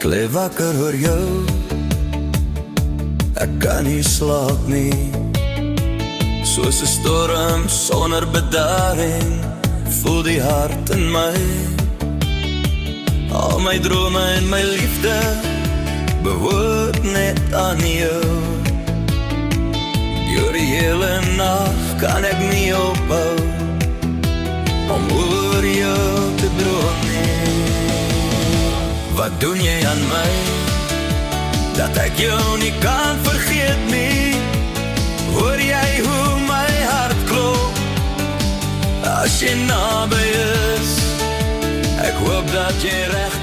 Leef wakker oor jou, ek kan nie slaap nie. Soos 'n storm sonder bedaring, voel die hart in my. Al my drome en my liefde behoort net aan jou. Deur die hele nag kan ek nie ophou om oor jou te droom nie. Wat doen jy aan my, dat ek jou nie kan vergeet nie? Hoor jy hoe my hart klop, as jy naby is? Ek hoop dat jy reg